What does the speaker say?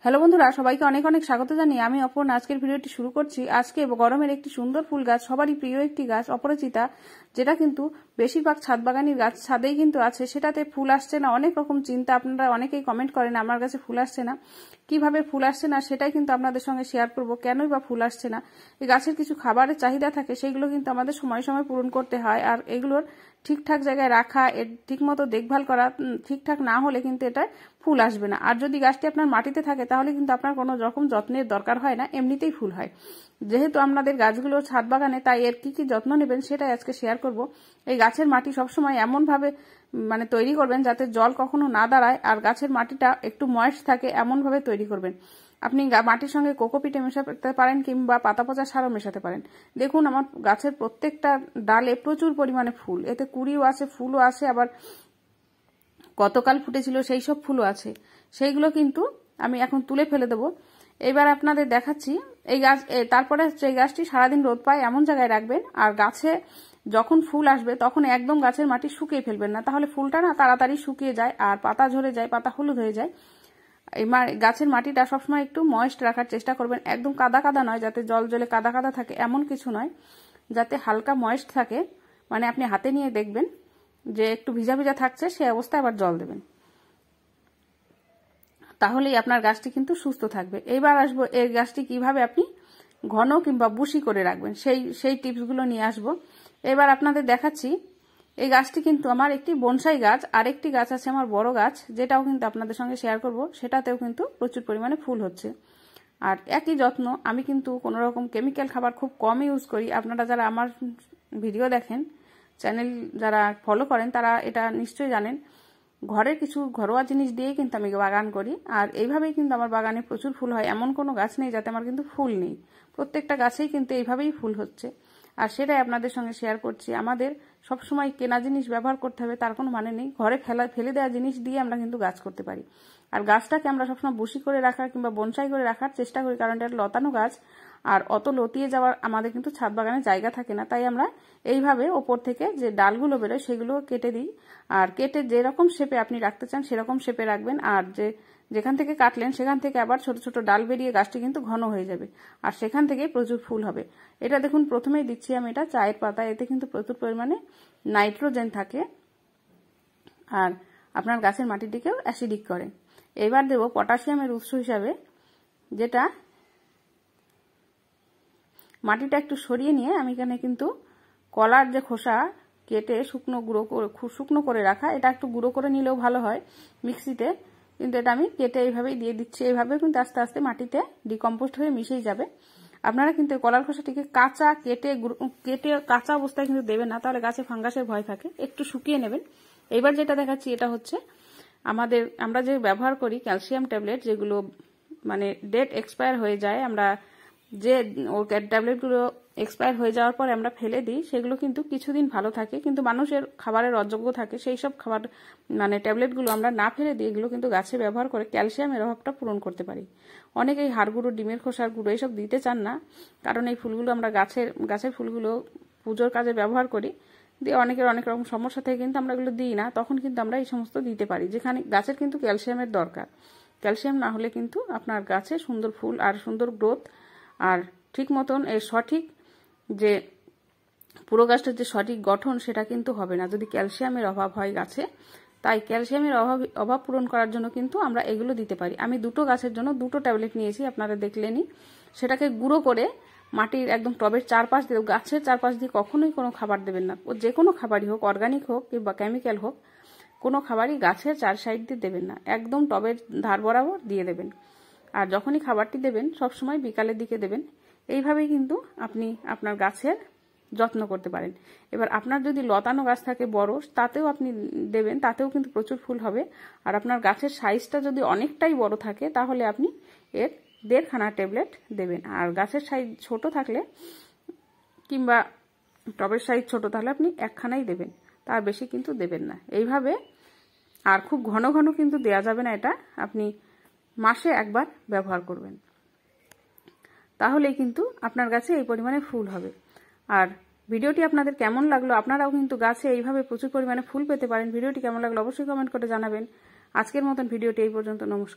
Hello বন্ধুরা, সবাইকে অনেক অনেক স্বাগত জানিয়ে আমি অপর্ণা আজকের ভিডিওটি শুরু করছি। আজকে গরমের একটি সুন্দর ফুল গাছ, সবারই প্রিয় একটি গাছ অপরাজিতা, যেটা কিন্তু বেশিরভাগ ছাদ বাগানির গাছ ছাদেই কিন্তু আছে। সেটাতে ফুল আসছে না, অনেক রকম চিন্তা, আপনারা অনেকেই কমেন্ট করেন আমার কাছে ফুল আসছে না, কিভাবে ফুল আসছে না সেটাই কিন্তু আপনাদের সঙ্গে শেয়ার করব। কেনই বা ফুল আসছে না, এই গাছের কিছু খাবারের চাহিদা থাকে, সেগুলো কিন্তু আমাদের সময় সময় পূরণ করতে হয়। আর এগুলোর ঠিকঠাক জায়গায় রাখা, এর ঠিকমতো দেখভাল করা ঠিকঠাক না হলে কিন্তু এটা ফুল আসবে না। আর যদি গাছটি আপনার মাটিতে থাকে তাহলে কিন্তু আপনার কোনো রকম যত্নের দরকার হয় না, এমনিতেই ফুল হয়। যেহেতু আপনাদের গাছগুলো ছাদ বাগানে, তাই এর কি কি যত্ন নেবেন সেটাই আজকে শেয়ার করব। এই গাছের মাটি সবসময় এমনভাবে তৈরি করবেন যাতে জল কখনো না দাঁড়ায়, আর গাছের মাটিটা একটু ময়েস্ট থাকে এমনভাবে তৈরি করবেন। আপনি মাটির সঙ্গে কোকোপিটে মেশাতে পারেন কিংবা পাতা পচা সারও মেশাতে পারেন। দেখুন আমার গাছের প্রত্যেকটা ডালে প্রচুর পরিমাণে ফুল, এতে কুড়িও আছে, ফুলও আছে, আবার গতকাল ফুটেছিল সেই সব ফুলও আছে। সেইগুলো কিন্তু আমি এখন তুলে ফেলে দেবো। এবার আপনাদের দেখাচ্ছি এই গাছ। তারপরে হচ্ছে এই গাছটি সারাদিন রোদ পায় এমন জায়গায় রাখবেন, আর গাছে যখন ফুল আসবে তখন একদম গাছের মাটি শুকিয়ে ফেলবেন না, তাহলে ফুলটা না তাড়াতাড়ি শুকিয়ে যায় আর পাতা ঝরে যায়, পাতা হলুদ হয়ে যায়। গাছের মাটিটা সবসময় একটু ময়েস্ট রাখার চেষ্টা করবেন, একদম কাদা কাদা নয়, যাতে জল জলে কাদা কাদা থাকে এমন কিছু নয়, যাতে হালকা ময়েস্ট থাকে। আপনি হাতে নিয়ে দেখবেন যে একটু ভিজা ভিজা থাকছে, সেই অবস্থায় আবার জল দেবেন, তাহলেই আপনার গাছটি কিন্তু সুস্থ থাকবে। এইবার আসবো এই গাছটি কিভাবে আপনি ঘন কিংবা বুশি করে রাখবেন, সেই টিপসগুলো নিয়ে আসবো। এবার আপনাদের দেখাচ্ছি এই গাছটি কিন্তু আমার একটি বনসাই গাছ, আর একটি গাছ আছে আমার বড় গাছ, যেটাও কিন্তু আপনাদের সঙ্গে শেয়ার করব। সেটাতেও কিন্তু প্রচুর পরিমাণে ফুল হচ্ছে। আর একই যত্ন, আমি কিন্তু কোনো রকম কেমিক্যাল খাবার খুব কম ইউজ করি। আপনারা যারা আমার ভিডিও দেখেন, চ্যানেল যারা ফলো করেন, তারা এটা নিশ্চয়ই জানেন। ঘরের কিছু ঘরোয়া জিনিস দিয়েই কিন্তু আমি বাগান করি, আর এইভাবেই কিন্তু আমার বাগানে প্রচুর ফুল হয়। এমন কোনো গাছ নেই যাতে আমার কিন্তু ফুল নেই, প্রত্যেকটা গাছেই কিন্তু এইভাবেই ফুল হচ্ছে, আর সেটাই আপনাদের সঙ্গে শেয়ার করছি। আমাদের সবসময় কেনা জিনিস ব্যবহার করতে হবে তার কোনো মানে নেই, ঘরে ফেলে দেওয়া জিনিস দিয়ে আমরা কিন্তু গাছ করতে পারি। আর গাছটাকে আমরা সবসময় বুশি করে রাখার কিংবা বনসাই করে রাখার চেষ্টা করি, কারণ এটা লতানো গাছ, আর অত লতিয়ে যাওয়ার আমাদের কিন্তু ছাদ বাগানে জায়গা থাকে না। তাই আমরা এইভাবে ওপর থেকে যে ডালগুলো বেরোয় সেগুলো কেটে দিই, আর কেটে যেরকম শেপে আপনি রাখতে চান সেরকম শেপে রাখবেন। আর যেখান থেকে কাটলেন সেখান থেকে আবার ছোট ছোট ডাল বেরিয়ে গাছটি কিন্তু ঘন হয়ে যাবে, আর সেখান থেকে প্রচুর ফুল হবে। এটা দেখুন প্রথমেই দিচ্ছি আমি এটা চায়ের পাতা, এতে কিন্তু প্রচুর পরিমাণে নাইট্রোজেন থাকে, আর আপনার গাছের মাটিটিকেও অ্যাসিডিক করে। এবার দেব পটাশিয়ামের উৎস হিসাবে, যেটা মাটিটা একটু সরিয়ে নিয়ে আমি এখানে কিন্তু কলার যে খোসা কেটে শুকনো করে রাখা, এটা একটু গুঁড়ো করে নিলেও ভালো হয় মিক্সিতে, কিন্তু এটা আমি কেটে এইভাবেই দিয়ে দিচ্ছি। এইভাবে কিন্তু আস্তে আস্তে মাটিতে ডিকম্পোস্ট হয়ে মিশেই যাবে। আপনারা কিন্তু কলার খোসাটিকে কাঁচা কেটে কাঁচা অবস্থায় কিন্তু দেবেন না, তাহলে গাছে ফাঙ্গাসের ভয় থাকে, একটু শুকিয়ে নেবেন। এইবার যেটা দেখাচ্ছি এটা হচ্ছে আমরা যে ব্যবহার করি ক্যালসিয়াম ট্যাবলেট, যেগুলো ডেট এক্সপায়ার হয়ে যায়, আমরা যে ট্যাবলেটগুলো এক্সপায়ার হয়ে যাওয়ার পর আমরা ফেলে দিই, সেগুলো কিন্তু কিছুদিন ভালো থাকে, কিন্তু মানুষের খাবারের অযোগ্য থাকে। সেই সব খাবার ট্যাবলেটগুলো আমরা না ফেলে দিই, এগুলো কিন্তু গাছে ব্যবহার করে ক্যালসিয়ামের অভাবটা পূরণ করতে পারি। অনেকেই হাড় গুঁড়ো, ডিমের খোসার গুঁড়ো এইসব দিতে চান না, কারণ এই ফুলগুলো আমরা গাছের ফুলগুলো পুজোর কাজে ব্যবহার করি, দিয়ে অনেকের অনেক রকম সমস্যা থেকে কিন্তু আমরা এগুলো দিই না। তখন কিন্তু আমরা এই সমস্ত দিতে পারি, যেখানে গাছের কিন্তু ক্যালসিয়ামের দরকার। ক্যালসিয়াম না হলে কিন্তু আপনার গাছে সুন্দর ফুল আর সুন্দর গ্রোথ, আর ঠিক মতন এর সঠিক যে পুরো গাছটার যে সঠিক গঠন সেটা কিন্তু হবে না যদি ক্যালসিয়ামের অভাব হয় গাছে। তাই ক্যালসিয়ামের অভাব পূরণ করার জন্য কিন্তু আমরা এগুলো দিতে পারি। আমি দুটো গাছের জন্য দুটো ট্যাবলেট নিয়েছি, আপনারা দেখলেনই। সেটাকে গুঁড়ো করে মাটির একদম টবের চারপাশ দিয়ে, গাছের চারপাশ দিয়ে কখনোই কোনো খাবার দেবেন না। ও যে কোনো খাবারই হোক, অর্গানিক হোক কিংবা কেমিক্যাল হোক, কোনো খাবারই গাছের চার সাইড দিয়ে দেবেন না, একদম টবের ধার বরাবর দিয়ে দেবেন। আর যখনই খাবারটি দেবেন সবসময় বিকালের দিকে দেবেন। এইভাবেই কিন্তু আপনি আপনার গাছের যত্ন করতে পারেন। এবার আপনার যদি লতানো গাছ থাকে বড়, তাতেও আপনি দেবেন, তাতেও কিন্তু প্রচুর ফুল হবে। আর আপনার গাছের সাইজটা যদি অনেকটাই বড় থাকে, তাহলে আপনি এর 1.5খানা ট্যাবলেট দেবেন। আর গাছের সাইজ ছোট থাকলে কিংবা টবের সাইজ ছোট থাকলে আপনি 1খানাই দেবেন, তার বেশি কিন্তু দেবেন না। এইভাবে, আর খুব ঘন ঘন কিন্তু দেয়া যাবে না, এটা আপনি মাসে একবার ব্যবহার করবেন, তাহলেই কিন্তু আপনার গাছে এই পরিমাণে ফুল হবে। আর ভিডিওটি আপনাদের কেমন লাগলো, আপনারাও কিন্তু গাছে এইভাবে প্রচুর পরিমাণে ফুল পেতে পারেন। ভিডিওটি কেমন লাগলো অবশ্যই কমেন্ট করে জানাবেন। আজকের মতন ভিডিওটি এই পর্যন্ত। নমস্কার।